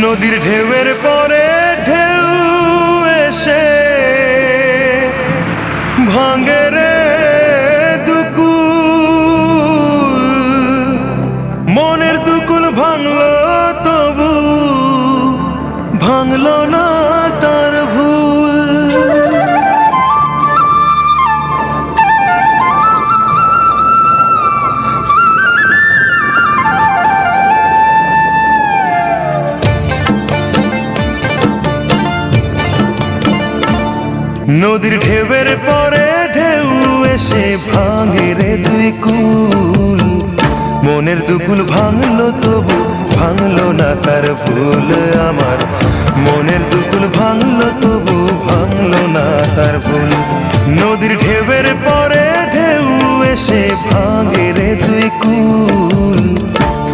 নদীর ঢেউয়ের পরে ঢেউ এসে ভাঙে রে দুকুল, মনের দুকুল ভাঙলো তবু ভাঙলো না তার ভুল। নদীর ঢেউয়ের পরে ঢেউ এসে ভাঙে রে দুই কুল, মনের দুকুল ভাঙলো তবু ভাঙলো না তার ভুল। আমার মনের দুকুল ভাঙলো তবু ভাঙলো না তার ভুল। নদীর ঢেউয়ের পরে ঢেউ এসে ভাঙে রে দুই কুল,